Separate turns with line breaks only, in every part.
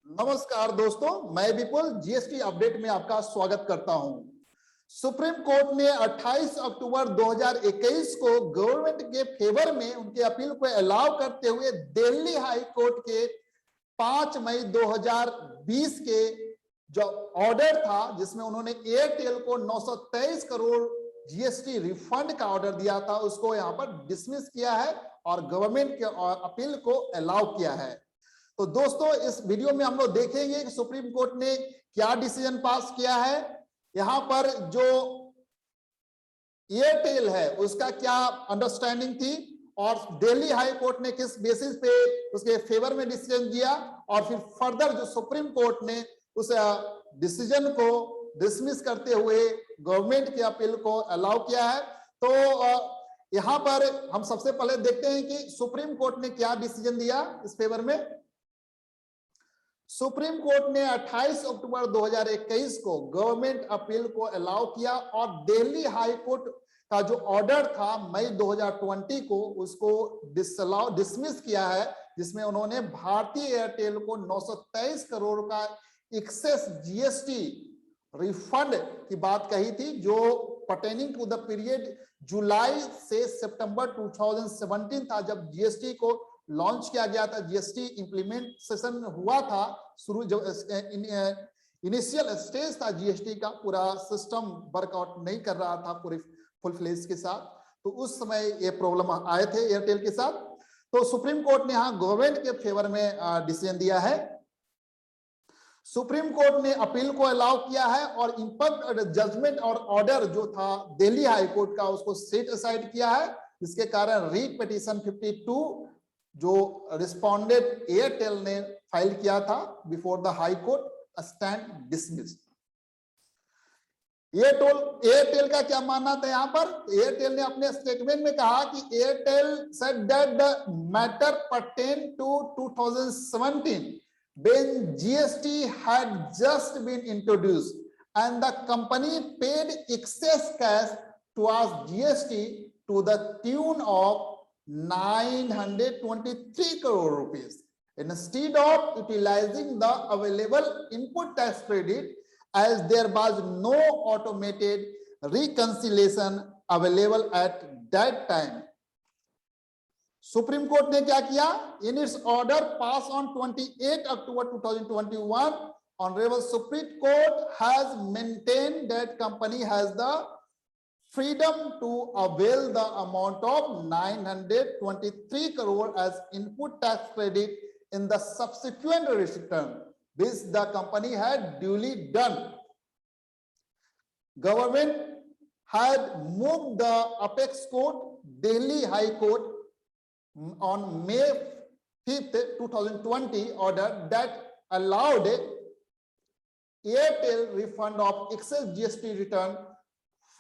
नमस्कार दोस्तों, मैं विपुल जीएसटी अपडेट में आपका स्वागत करता हूं। सुप्रीम कोर्ट ने 28 अक्टूबर 2021 को गवर्नमेंट के फेवर में उनके अपील को अलाउ करते हुए दिल्ली हाई कोर्ट के 5 मई 2020 के जो ऑर्डर था, जिसमें उन्होंने एयरटेल को 923 करोड़ जीएसटी रिफंड का ऑर्डर दिया था, उसको यहां पर डिसमिस किया है और गवर्नमेंट के अपील को अलाउ किया है। तो दोस्तों, इस वीडियो में हम लोग देखेंगे कि सुप्रीम कोर्ट ने क्या डिसीजन पास किया है, यहां पर जो एयरटेल है उसका क्या अंडरस्टैंडिंग थी और दिल्ली हाई कोर्ट ने किस बेसिस पे उसके फेवर में डिसीजन दिया, और फिर फर्दर जो सुप्रीम कोर्ट ने उस डिसीजन को डिसमिस करते हुए गवर्नमेंट के अपील को अलाउ किया है। तो यहां पर हम सबसे पहले देखते हैं कि सुप्रीम कोर्ट ने क्या डिसीजन दिया इस फेवर में। सुप्रीम कोर्ट ने 28 अक्टूबर 2021 को गवर्नमेंट अपील को अलाउ किया और दिल्ली हाई कोर्ट का जो ऑर्डर था मई 2020 को, उसको डिसमिस किया है, जिसमें उन्होंने भारतीय एयरटेल को 923 करोड़ का एक्सेस जीएसटी रिफंड की बात कही थी, जो पर्टेनिंग टू द पीरियड जुलाई से सितंबर 2017 था, जब जीएसटी को लॉन्च किया गया था। जीएसटी इंप्लीमेंटेशन हुआ था, शुरू जब इनिशियल स्टेज था जीएसटी का, पूरा सिस्टम वर्कआउट नहीं कर रहा था पूरे फुल फ्लेज के साथ, तो उस समय ये प्रॉब्लम आए थे एयरटेल के साथ। तो सुप्रीम कोर्ट ने यहाँ गवर्नमेंट के फेवर में डिसीजन दिया है। सुप्रीम कोर्ट ने अपील को अलाउ किया है और इंपैक्ट जजमेंट और ऑर्डर जो था दिल्ली हाई कोर्ट का, उसको सेट असाइड किया है, जिसके कारण रीट पिटीशन 52 जो रिस्पोंडेंट एयरटेल ने फाइल किया था before the high court stand dismissed. Airtel का क्या मानना था यहाँ पर? एयरटेल ने अपने स्टेटमेंट में कहा कि Airtel said that the matter pertain to 2017 when GST had just been introduced and the company paid excess cash towards GST to the tune of 923 crore rupees instead of utilizing the available input tax credit, as there was no automated reconciliation available at that time. Supreme court ने क्या किया? In its order pass on 28 October 2021, honourable supreme court has maintained that company has the freedom to avail the amount of 923 crore as input tax credit in the subsequent return, which the company had duly done. Government had moved the apex court, Delhi High Court, on May 5th, 2020, order that allowed Airtel refund of excess GST return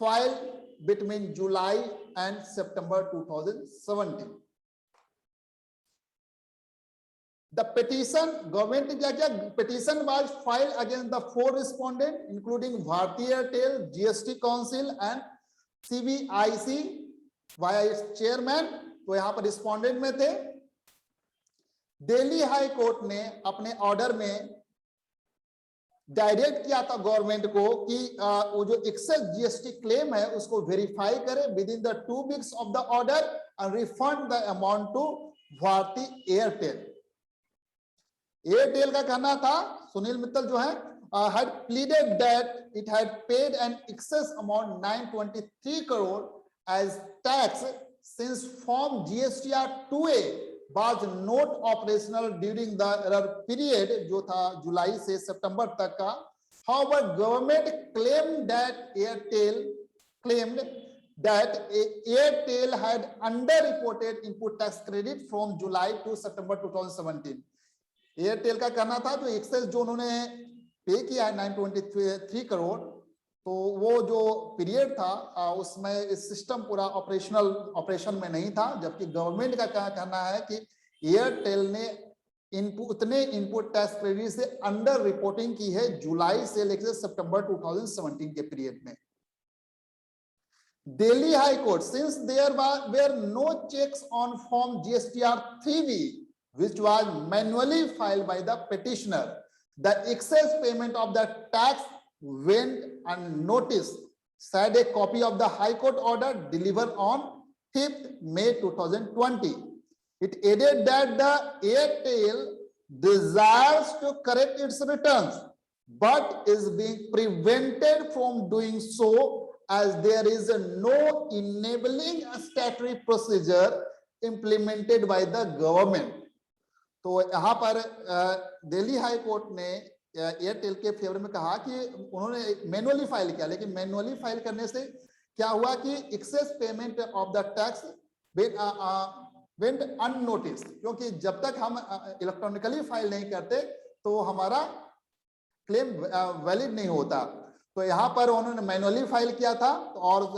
filed between July and September 2017. The petition, government ने क्या किया? Petition was filed against the 4 respondents, including Bharti Airtel, GST Council and CBIC via its chairman. तो यहाँ पर respondent में थे। Delhi high court ने अपने ऑर्डर में डायरेक्ट किया था गवर्नमेंट को कि वो जो एक्सेस जीएसटी क्लेम है उसको वेरीफाई करे within the 2 weeks of the order and refund the amount to Bharti Airtel. Airtel का कहना था, सुनील मित्तल जो है, had pleaded that it had paid an excess amount 923 crore as tax since form GSTR 2A was not operational during the error period, जो था जुलाई से सितंबर तक का। However, government claimed that Airtel had underreported input tax credit from July to September 2017. Airtel का कहना था जो access जो उन्होंने पे किया है 923 करोड़, तो वो जो पीरियड था उसमें इस सिस्टम पूरा ऑपरेशन में नहीं था, जबकि गवर्नमेंट का कहना है कि एयरटेल ने उतने इनपुट टैक्स क्रेडिट से अंडर रिपोर्टिंग की है जुलाई से लेकर सितंबर 2017 के पीरियड में। Delhi high court, since there were no checks on form GSTR 3B which was manually filed by the petitioner, the excess payment of the tax went unnoticed, said a copy of the High Court order delivered on 5th May 2020. It added that the Airtel desires to correct its returns, but is being prevented from doing so as there is no enabling statutory procedure implemented by the government. तो यहाँ पर Delhi high court ने Airtel के favour में कहा कि उन्होंने manually file किया, लेकिन मैनुअली फाइल करने से क्या हुआ कि access payment of the tax went unnoticed, क्योंकि जब तक हम इलेक्ट्रॉनिकली फाइल नहीं करते तो हमारा क्लेम वैलिड नहीं होता। तो यहाँ पर उन्होंने मैनुअली फाइल किया था और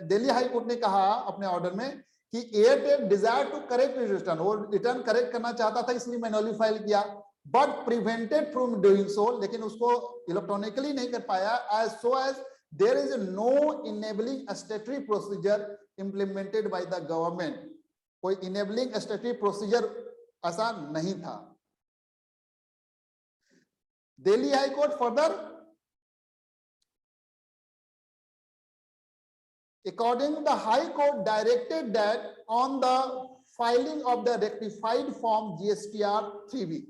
दिल्ली हाई कोर्ट ने कहा अपने ऑर्डर में कि Airtel desire to correct return, वो रिटर्न करेक्ट करना चाहता था इसलिए मैनुअली फाइल किया, but prevented from doing so, लेकिन उसको इलेक्ट्रॉनिकली नहीं कर पाया as so as there is no enabling statutory procedure implemented by the government. कोई इनेबलिंग स्टैट्यूटरी प्रोसीजर ऐसा नहीं था। Delhi high court further according the High Court directed that on the filing of the rectified form GSTR 3B,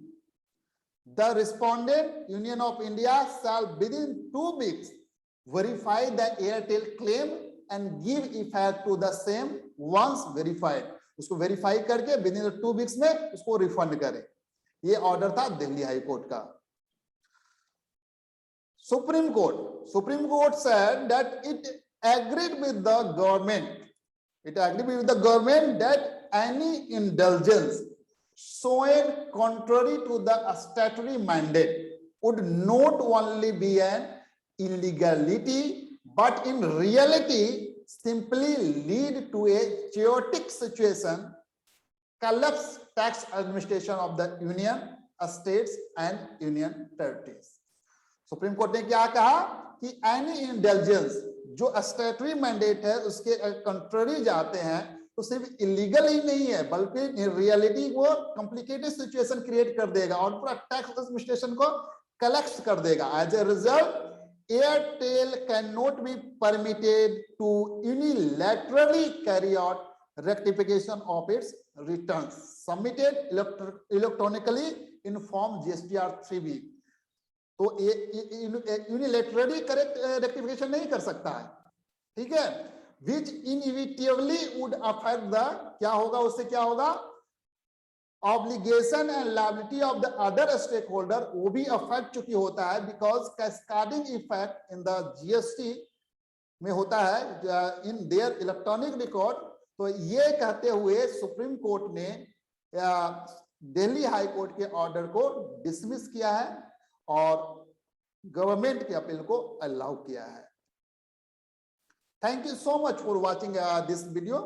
the respondent Union of India shall within 2 weeks verify the Airtel claim and give effect to the same once verified। उसको verify करके within 2 weeks में उसको refund करे। ये order था Delhi high court का। Supreme court said that it agreed with the government that any indulgence shown contrary to the statutory mandate would not only be an illegality but in reality simply lead to a chaotic situation, collapse tax administration of the union, states and union territories। Supreme court ने क्या कहा कि any indulgence जो statutory mandate है उसके contrary जाते हैं तो सिर्फ इलीगल ही नहीं है बल्कि इन रियलिटी वो कॉम्प्लिकेटेड सिचुएशन क्रिएट कर देगा और पूरा टैक्स एडमिनिस्ट्रेशन को कलेक्ट कर देगा। As a result Airtel cannot be permitted to unilaterally carry out rectification of its returns submitted electronically in form GSTR 3B। तो यूनिलैटरली करेक्ट रेक्टिफिकेशन नहीं कर सकता है, ठीक है, which inevitably would affect the, क्या होगा उससे, क्या होगा, obligation and liability of the other stakeholder, वो भी अफेक्ट चुकी होता है because cascading effect in the GST में होता है इन देयर इलेक्ट्रॉनिक रिकॉर्ड। तो ये कहते हुए सुप्रीम कोर्ट ने दिल्ली हाई कोर्ट के ऑर्डर को डिसमिस किया है और गवर्नमेंट के अपील को अलाउ किया है। Thank you so much for watching this video.